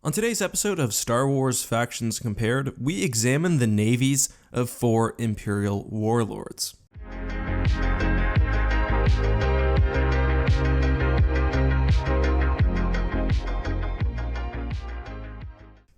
On today's episode of Star Wars Factions Compared, we examine the navies of 4 Imperial Warlords.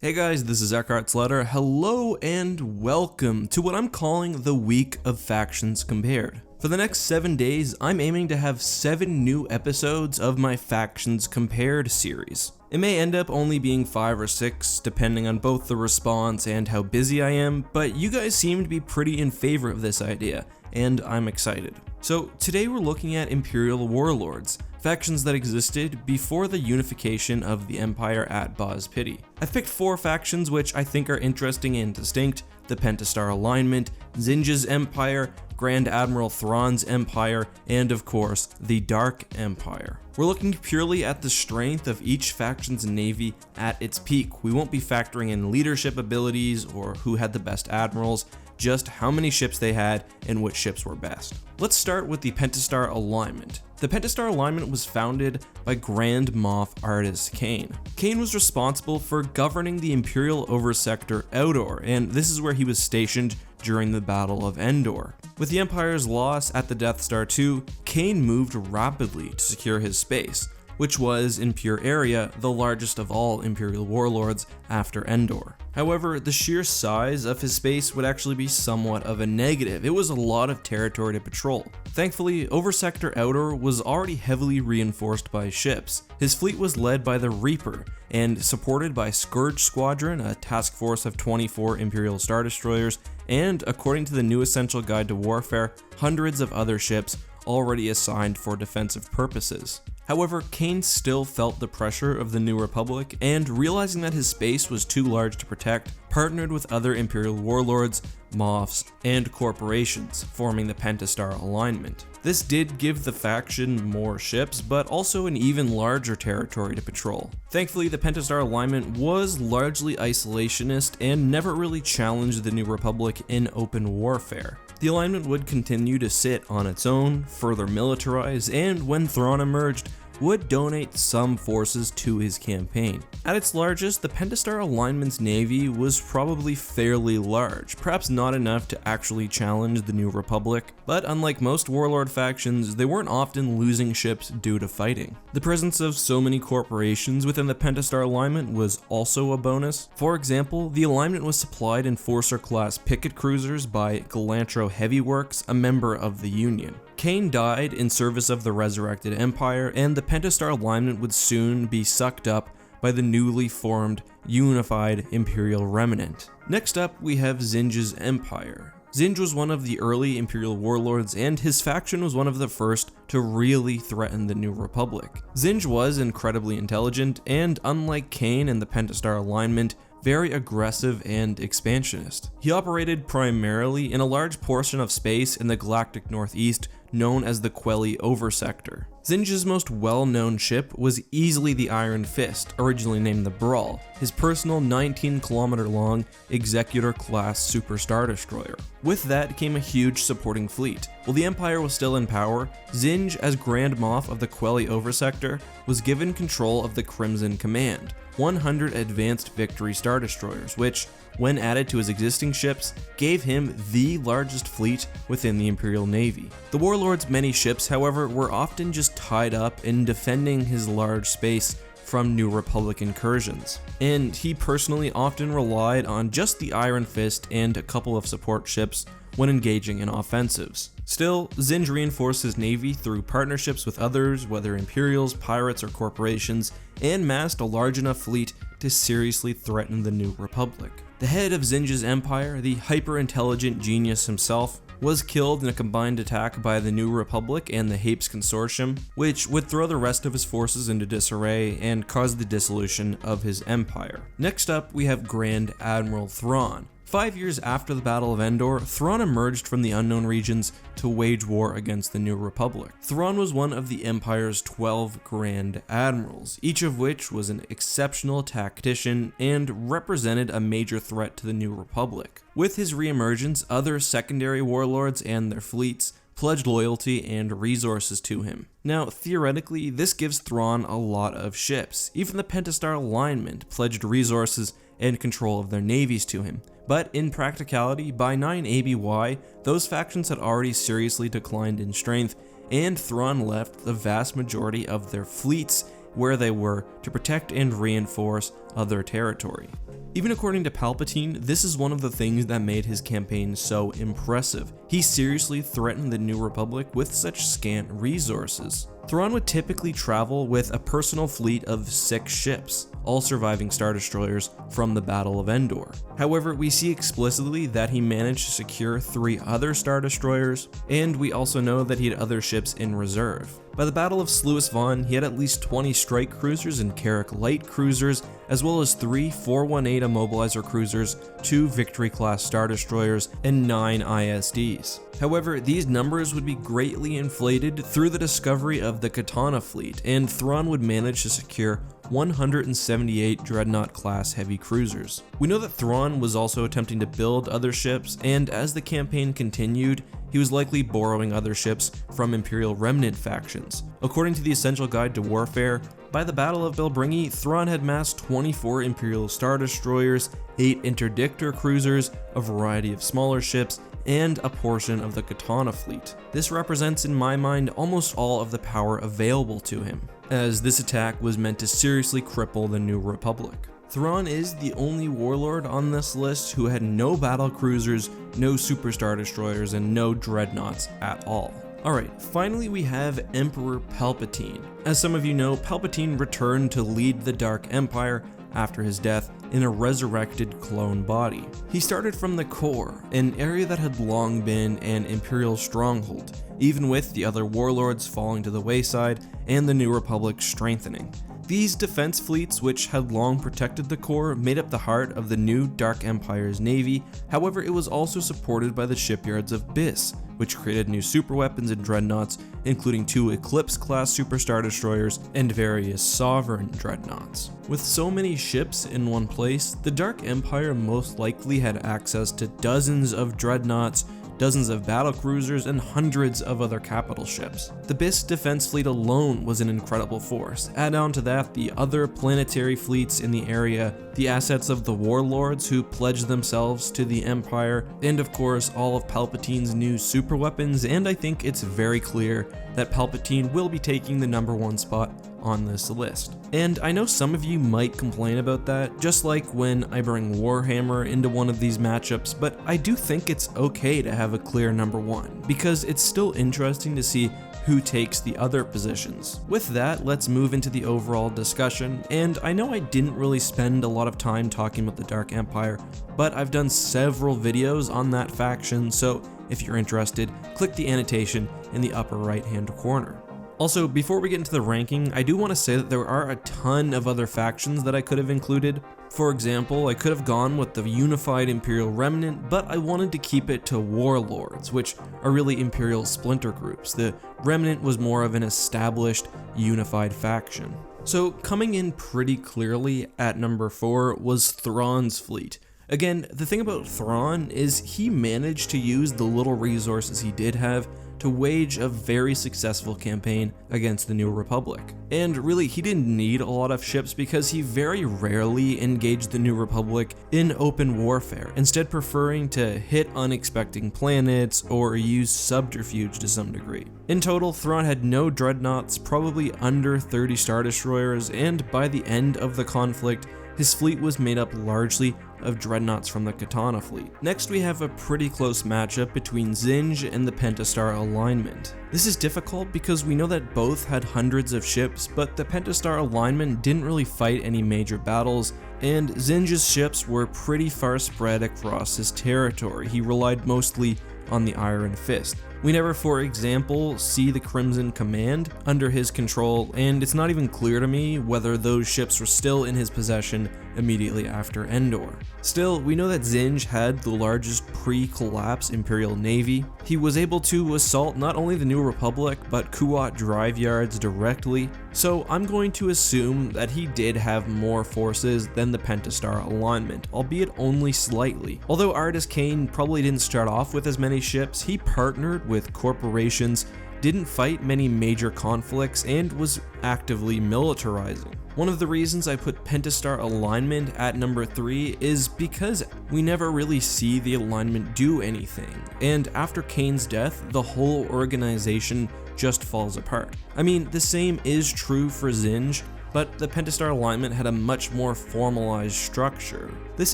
Hey guys, this is Eckhart's Letter. Hello and welcome to what I'm calling the Week of Factions Compared. For the next 7 days, I'm aiming to have 7 new episodes of my Factions Compared series. It may end up only being 5 or 6, depending on both the response and how busy I am, but you guys seem to be pretty in favor of this idea, and I'm excited. So today we're looking at Imperial Warlords, factions that existed before the unification of the Empire at Boz Pity. I've picked 4 factions which I think are interesting and distinct: the Pentastar Alignment, Zsinj's Empire, Grand Admiral Thrawn's Empire, and of course, the Dark Empire. We're looking purely at the strength of each faction's navy at its peak. We won't be factoring in leadership abilities or who had the best admirals, just how many ships they had and which ships were best. Let's start with the Pentastar Alignment. The Pentastar Alignment was founded by Grand Moff Ardis Kane. Kane was responsible for governing the Imperial Oversector Outdoor, and this is where he was stationed during the Battle of Endor. With the Empire's loss at the Death Star 2, Kane moved rapidly to secure his space, which was, in pure area, the largest of all Imperial warlords after Endor. However, the sheer size of his space would actually be somewhat of a negative. It was a lot of territory to patrol. Thankfully, Oversector Outdoor was already heavily reinforced by ships. His fleet was led by the Reaper and supported by Scourge Squadron, a task force of 24 Imperial Star Destroyers, and, according to the New Essential Guide to Warfare, hundreds of other ships already assigned for defensive purposes. However, Kane still felt the pressure of the New Republic, and realizing that his space was too large to protect, partnered with other Imperial warlords, Moffs, and corporations, forming the Pentastar Alignment. This did give the faction more ships, but also an even larger territory to patrol. Thankfully, the Pentastar Alignment was largely isolationist and never really challenged the New Republic in open warfare. The alignment would continue to sit on its own, further militarize, and when Thrawn emerged, would donate some forces to his campaign. At its largest, the Pentastar Alignment's navy was probably fairly large, perhaps not enough to actually challenge the New Republic, but unlike most warlord factions, they weren't often losing ships due to fighting. The presence of so many corporations within the Pentastar Alignment was also a bonus. For example, the alignment was supplied Enforcer-class picket cruisers by Galactic Heavy Works, a member of the Union. Kane died in service of the resurrected Empire, and the Pentastar Alignment would soon be sucked up by the newly formed, unified Imperial Remnant. Next up, we have Zsinj's Empire. Zsinj was one of the early Imperial warlords, and his faction was one of the first to really threaten the New Republic. Zsinj was incredibly intelligent, and unlike Kane and the Pentastar Alignment, very aggressive and expansionist. He operated primarily in a large portion of space in the Galactic Northeast, known as the Quelly Oversector. Zsinj's most well-known ship was easily the Iron Fist, originally named the Brawl, his personal 19-kilometer-long Executor-class Super Star Destroyer. With that came a huge supporting fleet. While the Empire was still in power, Zsinj, as Grand Moff of the Quelly Oversector, was given control of the Crimson Command, 100 advanced Victory Star Destroyers, which, when added to his existing ships, gave him the largest fleet within the Imperial Navy. The Warlord's many ships, however, were often just tied up in defending his large space from New Republic incursions, and he personally often relied on just the Iron Fist and a couple of support ships when engaging in offensives. Still, Zsinj reinforced his navy through partnerships with others, whether Imperials, pirates, or corporations, and massed a large enough fleet to seriously threaten the New Republic. The head of Zsinj's empire, the hyper-intelligent genius himself, was killed in a combined attack by the New Republic and the Hapes Consortium, which would throw the rest of his forces into disarray and cause the dissolution of his empire. Next up, we have Grand Admiral Thrawn. 5 years after the Battle of Endor, Thrawn emerged from the unknown regions to wage war against the New Republic. Thrawn was one of the Empire's 12 Grand Admirals, each of which was an exceptional tactician and represented a major threat to the New Republic. With his reemergence, other secondary warlords and their fleets pledged loyalty and resources to him. Now, theoretically, this gives Thrawn a lot of ships. Even the Pentastar Alignment pledged resources and control of their navies to him. But in practicality, by 9 ABY, those factions had already seriously declined in strength, and Thrawn left the vast majority of their fleets where they were to protect and reinforce other territory. Even according to Palpatine, this is one of the things that made his campaign so impressive. He seriously threatened the New Republic with such scant resources. Thrawn would typically travel with a personal fleet of 6 ships, all surviving Star Destroyers from the Battle of Endor. However, we see explicitly that he managed to secure 3 other Star Destroyers, and we also know that he had other ships in reserve. By the Battle of Sluis Von, he had at least 20 strike cruisers and Carrack light cruisers, as well as 3 418 immobilizer cruisers, 2 Victory-class Star Destroyers, and 9 ISDs. However, these numbers would be greatly inflated through the discovery of the Katana fleet, and Thrawn would manage to secure 178 Dreadnought-class heavy cruisers. We know that Thrawn was also attempting to build other ships, and as the campaign continued, he was likely borrowing other ships from Imperial Remnant factions. According to the Essential Guide to Warfare, by the Battle of Belbringi, Thrawn had massed 24 Imperial Star Destroyers, 8 Interdictor cruisers, a variety of smaller ships, and a portion of the Katana fleet. This represents in my mind almost all of the power available to him, as this attack was meant to seriously cripple the New Republic. Thrawn is the only warlord on this list who had no battle cruisers, no super Star Destroyers, and no dreadnoughts at all. Alright, finally we have Emperor Palpatine. As some of you know, Palpatine returned to lead the Dark Empire after his death in a resurrected clone body. He started from the core, an area that had long been an Imperial stronghold, even with the other warlords falling to the wayside and the New Republic strengthening. These defense fleets, which had long protected the core, made up the heart of the new Dark Empire's navy. However, it was also supported by the shipyards of Biss, which created new superweapons and dreadnoughts, including 2 Eclipse-class super Star Destroyers and various Sovereign dreadnoughts. With so many ships in one place, the Dark Empire most likely had access to dozens of dreadnoughts, dozens of battlecruisers, and hundreds of other capital ships. The Biss defense fleet alone was an incredible force. Add on to that the other planetary fleets in the area, the assets of the warlords who pledged themselves to the Empire, and of course all of Palpatine's new super weapons, and I think it's very clear that Palpatine will be taking the #1 spot on this list. And I know some of you might complain about that, just like when I bring Warhammer into one of these matchups, but I do think it's okay to have a clear #1, because it's still interesting to see who takes the other positions. With that, let's move into the overall discussion, and I know I didn't really spend a lot of time talking about the Dark Empire, but I've done several videos on that faction, so if you're interested, click the annotation in the upper right hand corner. Also, before we get into the ranking, I do want to say that there are a ton of other factions that I could have included. For example, I could have gone with the unified Imperial Remnant, but I wanted to keep it to Warlords, which are really Imperial splinter groups. The Remnant was more of an established, unified faction. So coming in pretty clearly at number 4 was Thrawn's fleet. Again, the thing about Thrawn is he managed to use the little resources he did have to wage a very successful campaign against the New Republic. And really, he didn't need a lot of ships because he very rarely engaged the New Republic in open warfare, instead preferring to hit unexpected planets or use subterfuge to some degree. In total, Thrawn had no dreadnoughts, probably under 30 Star Destroyers, and by the end of the conflict, his fleet was made up largely of dreadnoughts from the Katana fleet. Next, we have a pretty close matchup between Zsinj and the Pentastar Alignment. This is difficult because we know that both had hundreds of ships, but the Pentastar Alignment didn't really fight any major battles, and Zsinj's ships were pretty far spread across his territory. He relied mostly on the Iron Fist. We never, for example, see the Crimson Command under his control, and it's not even clear to me whether those ships were still in his possession immediately after Endor. Still, we know that Zsinj had the largest pre-collapse Imperial Navy. He was able to assault not only the New Republic, but Kuat drive yards directly. So I'm going to assume that he did have more forces than the Pentastar Alignment, albeit only slightly. Although Artus Kane probably didn't start off with as many ships, he partnered with corporations, didn't fight many major conflicts, and was actively militarizing. One of the reasons I put Pentastar Alignment at number 3 is because we never really see the alignment do anything, and after Kane's death, the whole organization just falls apart. I mean, the same is true for Zsinj, but the Pentastar Alignment had a much more formalized structure. This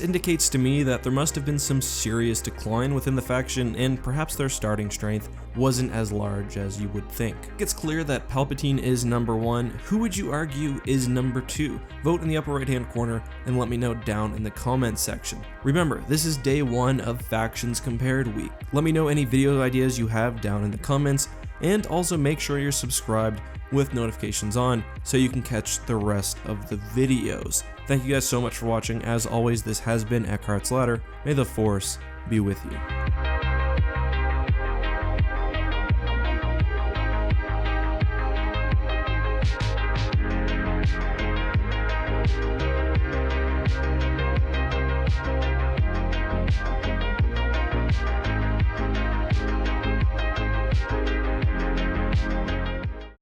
indicates to me that there must have been some serious decline within the faction, and perhaps their starting strength wasn't as large as you would think. It's clear that Palpatine is number 1. Who would you argue is number 2? Vote in the upper right hand corner and let me know down in the comments section. Remember, this is day 1 of Factions Compared week. Let me know any video ideas you have down in the comments, and also make sure you're subscribed with notifications on so you can catch the rest of the videos. Thank you guys so much for watching. As always, this has been Eckhart's Ladder. May the Force be with you.